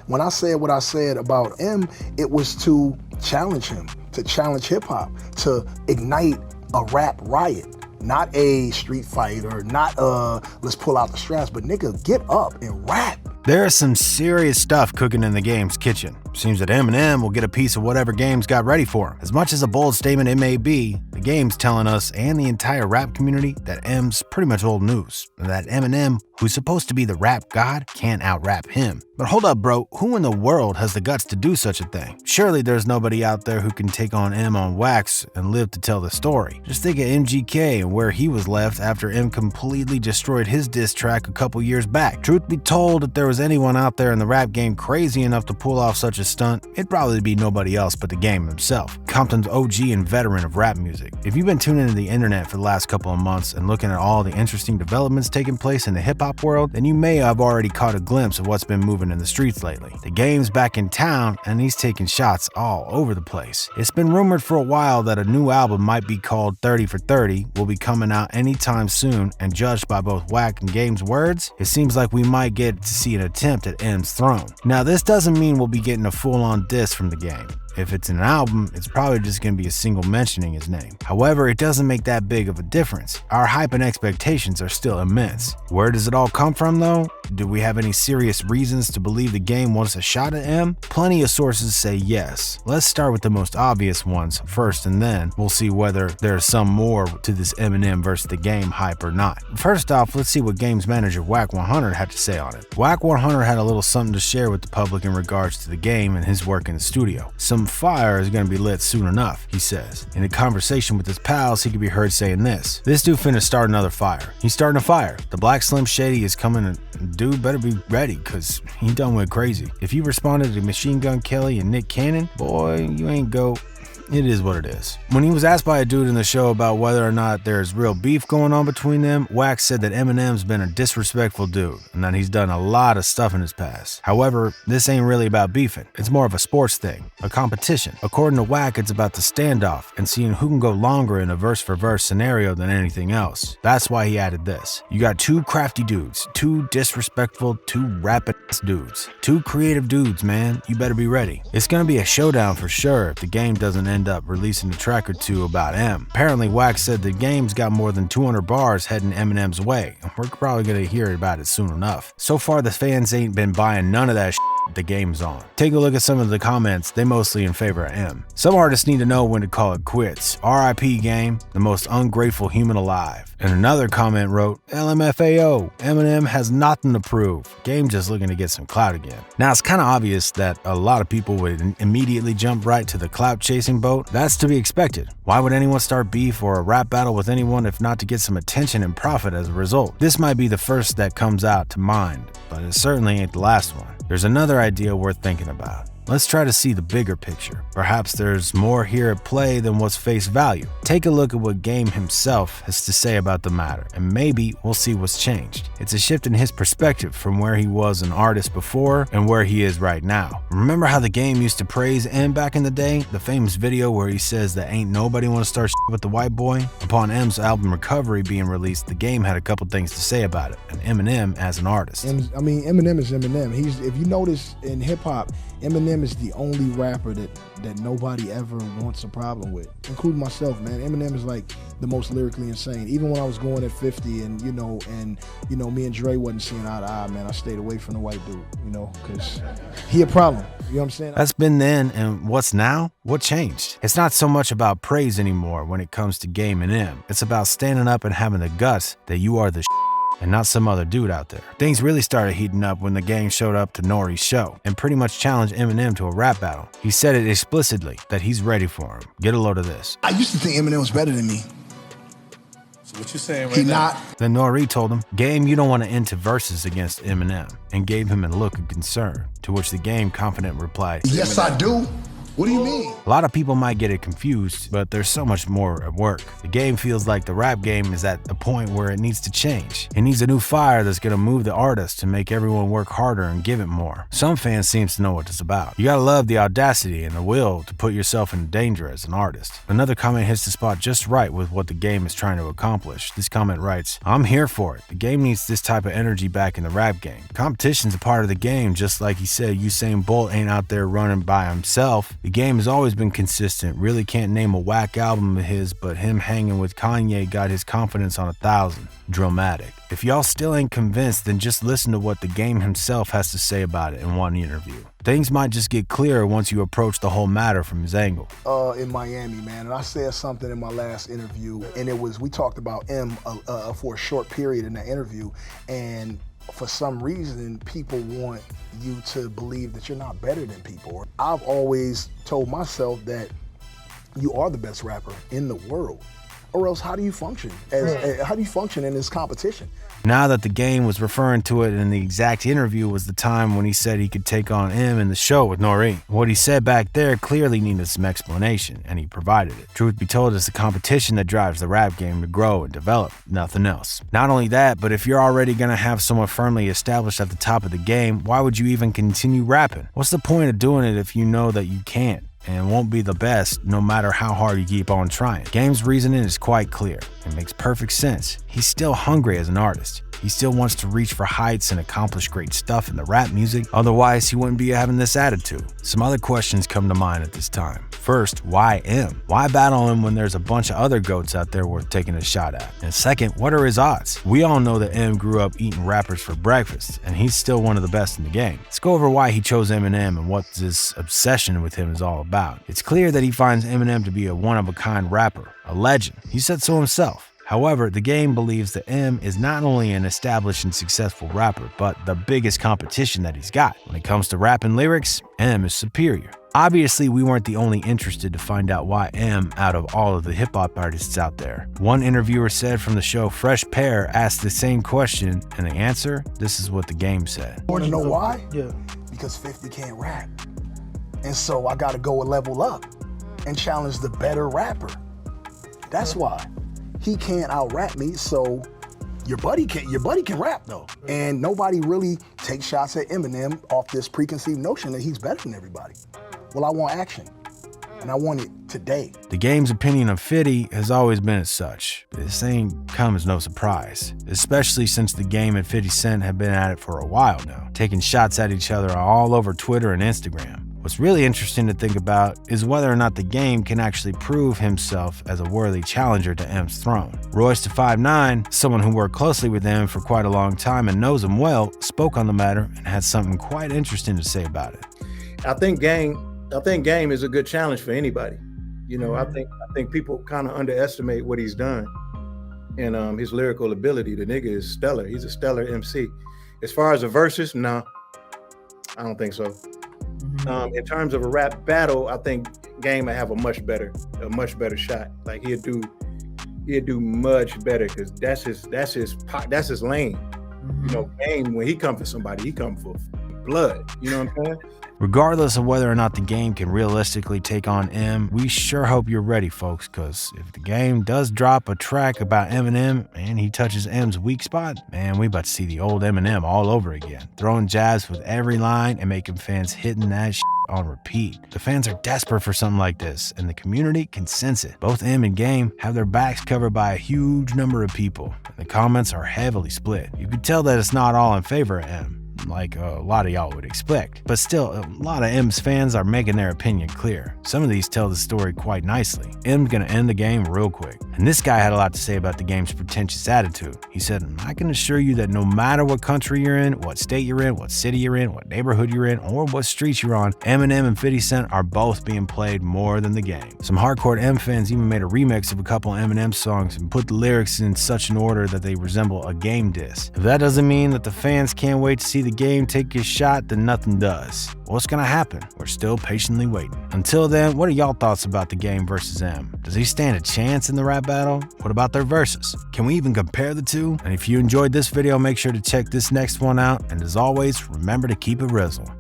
When I said what I said about M, it was to challenge him, to challenge hip hop, to ignite a rap riot. Not a street fight or not let's pull out the straps, but nigga, get up and rap. There is some serious stuff cooking in the game's kitchen. Seems that Eminem will get a piece of whatever Game's got ready for him. As much as a bold statement it may be, the game's telling us and the entire rap community that M's pretty much old news, and that Eminem, who's supposed to be the rap god, can't out-rap him. But hold up, bro, who in the world has the guts to do such a thing? Surely there's nobody out there who can take on M on wax and live to tell the story. Just think of MGK and where he was left after M completely destroyed his diss track a couple years back. Truth be told, if there was anyone out there in the rap game crazy enough to pull off such a stunt, it'd probably be nobody else but the game himself, Compton's OG and veteran of rap music. If you've been tuning into the internet for the last couple of months and looking at all the interesting developments taking place in the hip-hop world, then you may have already caught a glimpse of what's been moving in the streets lately. The game's back in town and he's taking shots all over the place. It's been rumored for a while that a new album might be called 30 for 30 will be coming out anytime soon, and judged by both Wack and Game's words, it seems like we might get to see an attempt at M's throne. Now this doesn't mean we'll be getting a full-on diss from the game. If it's an album, it's probably just going to be a single mentioning his name. However, it doesn't make that big of a difference. Our hype and expectations are still immense. Where does it all come from though? Do we have any serious reasons to believe the game wants a shot at M? Plenty of sources say yes. Let's start with the most obvious ones first, and then we'll see whether there's some more to this Eminem versus the game hype or not. First off, let's see what Game's manager Wack 100 had to say on it. Wack 100 had a little something to share with the public in regards to the game and his work in the studio. Some fire is gonna be lit soon enough, he says. In a conversation with his pals, he could be heard saying this: "This dude finna start another fire. He's starting a fire. The Black Slim Shady is coming, and dude better be ready, cause he done went crazy. If you responded to Machine Gun Kelly and Nick Cannon, boy, you ain't go." It is what it is. When he was asked by a dude in the show about whether or not there's real beef going on between them, Wax said that Eminem's been a disrespectful dude and that he's done a lot of stuff in his past. However, this ain't really about beefing. It's more of a sports thing, a competition. According to Wack, it's about the standoff and seeing who can go longer in a verse-for-verse scenario than anything else. That's why he added this. You got two crafty dudes, two disrespectful, two rap-ass dudes, two creative dudes, man. You better be ready. It's gonna be a showdown for sure if the game doesn't end up releasing a track or two about M. Apparently, Wax said the game's got more than 200 bars heading Eminem's way, and we're probably gonna hear about it soon enough. So far, the fans ain't been buying none of that shit the game's on. Take a look at some of the comments, they mostly in favor of M. Some artists need to know when to call it quits. RIP Game, the most ungrateful human alive. And another comment wrote, LMFAO, Eminem has nothing to prove. Game just looking to get some clout again. Now it's kind of obvious that a lot of people would immediately jump right to the clout chasing boat. That's to be expected. Why would anyone start beef or a rap battle with anyone if not to get some attention and profit as a result? This might be the first that comes out to mind, but it certainly ain't the last one. There's another idea worth thinking about. Let's try to see the bigger picture. Perhaps there's more here at play than what's face value. Take a look at what Game himself has to say about the matter, and maybe we'll see what's changed. It's a shift in his perspective from where he was an artist before and where he is right now. Remember how the Game used to praise M back in the day? The famous video where he says that ain't nobody want to start shit with the white boy? Upon M's album Recovery being released, the Game had a couple things to say about it, and Eminem as an artist. Eminem is Eminem. If you notice in hip-hop, Eminem is the only rapper that nobody ever wants a problem with, including myself, man. Eminem is like the most lyrically insane. Even when I was going at 50 and me and Dre wasn't seeing eye to eye, man, I stayed away from the white dude, because he a problem. You know what I'm saying? That's been then, and what's now? What changed? It's not so much about praise anymore when it comes to Game and M. It's about standing up and having the guts that you are the and not some other dude out there. Things really started heating up when the Gang showed up to Nori's show and pretty much challenged Eminem to a rap battle. He said it explicitly that he's ready for him. Get a load of this. I used to think Eminem was better than me. So what you saying right now? Then Nori told him, Game, you don't want to enter verses against Eminem, and gave him a look of concern, to which the Game confident replied, Yes, I do. What do you mean? A lot of people might get it confused, but there's so much more at work. The game feels like the rap game is at the point where it needs to change. It needs a new fire that's gonna move the artist and make everyone work harder and give it more. Some fans seem to know what it's about. You gotta love the audacity and the will to put yourself in danger as an artist. Another comment hits the spot just right with what the game is trying to accomplish. This comment writes, "I'm here for it. The game needs this type of energy back in the rap game. Competition's a part of the game, just like he said Usain Bolt ain't out there running by himself. The game has always been consistent. Really can't name a whack album of his, but him hanging with Kanye got his confidence on 1,000. Dramatic. If y'all still ain't convinced, then just listen to what the game himself has to say about it in one interview. Things might just get clearer once you approach the whole matter from his angle." In Miami, man, and I said something in my last interview, and we talked about M for a short period in that interview, and for some reason, people want you to believe that you're not better than people. I've always told myself that you are the best rapper in the world, or else how do you function? How do you function in this competition? Now that the game was referring to it in the exact interview was the time when he said he could take on M in the show with Nori. What he said back there clearly needed some explanation, and he provided it. Truth be told, it's the competition that drives the rap game to grow and develop, nothing else. Not only that, but if you're already gonna have someone firmly established at the top of the game, why would you even continue rapping? What's the point of doing it if you know that you can't and won't be the best no matter how hard you keep on trying? Game's reasoning is quite clear. It makes perfect sense. He's still hungry as an artist. He still wants to reach for heights and accomplish great stuff in the rap music. Otherwise, he wouldn't be having this attitude. Some other questions come to mind at this time. First, why M? Why battle him when there's a bunch of other GOATs out there worth taking a shot at? And second, what are his odds? We all know that M grew up eating rappers for breakfast, and he's still one of the best in the game. Let's go over why he chose Eminem and what this obsession with him is all about. It's clear that he finds Eminem to be a one-of-a-kind rapper, a legend. He said so himself. However, the game believes that M is not only an established and successful rapper, but the biggest competition that he's got. When it comes to rap and lyrics, M is superior. Obviously, we weren't the only interested to find out why M out of all of the hip-hop artists out there. One interviewer said from the show Fresh Pair asked the same question, and the answer, this is what the game said. Want to know why? Yeah. Because 50 can't rap. And so I got to go a level up and challenge the better rapper. That's why. He can't out-rap me, so your buddy can rap though. And nobody really takes shots at Eminem off this preconceived notion that he's better than everybody. Well, I want action, and I want it today. The game's opinion of 50 has always been as such. This ain't come as no surprise, especially since the game and 50 Cent have been at it for a while now, taking shots at each other all over Twitter and Instagram. What's really interesting to think about is whether or not the game can actually prove himself as a worthy challenger to M's throne. Royce da 5'9", someone who worked closely with M for quite a long time and knows him well, spoke on the matter and had something quite interesting to say about it. I think game is a good challenge for anybody. You know, I think people kind of underestimate what he's done and his lyrical ability. The nigga is stellar. He's a stellar MC. As far as the verses, no, I don't think so. In terms of a rap battle, I think Game would have a much better shot. Like he'd do much better because that's his lane. You know, Game, when he come for somebody, he come for blood. You know what I'm saying? Regardless of whether or not the game can realistically take on M, we sure hope you're ready, folks, because if the game does drop a track about Eminem and he touches M's weak spot, man, we about to see the old Eminem all over again, throwing jabs with every line and making fans hitting that shit on repeat. The fans are desperate for something like this, and the community can sense it. Both M and Game have their backs covered by a huge number of people, and the comments are heavily split. You can tell that it's not all in favor of M, like a lot of y'all would expect. But still, a lot of M's fans are making their opinion clear. Some of these tell the story quite nicely. M's gonna end the game real quick. And this guy had a lot to say about the game's pretentious attitude. He said, I can assure you that no matter what country you're in, what state you're in, what city you're in, what neighborhood you're in, or what street you're on, Eminem and 50 Cent are both being played more than the game. Some hardcore M fans even made a remix of a couple of Eminem songs and put the lyrics in such an order that they resemble a game diss. If that doesn't mean that the fans can't wait to see the game take his shot, then nothing does. What's gonna happen? We're still patiently waiting. Until then, what are y'all thoughts about the game versus M? Does he stand a chance in the rap battle? What about their verses? Can we even compare the two? And if you enjoyed this video, make sure to check this next one out. And as always, remember to keep it RIZZLE.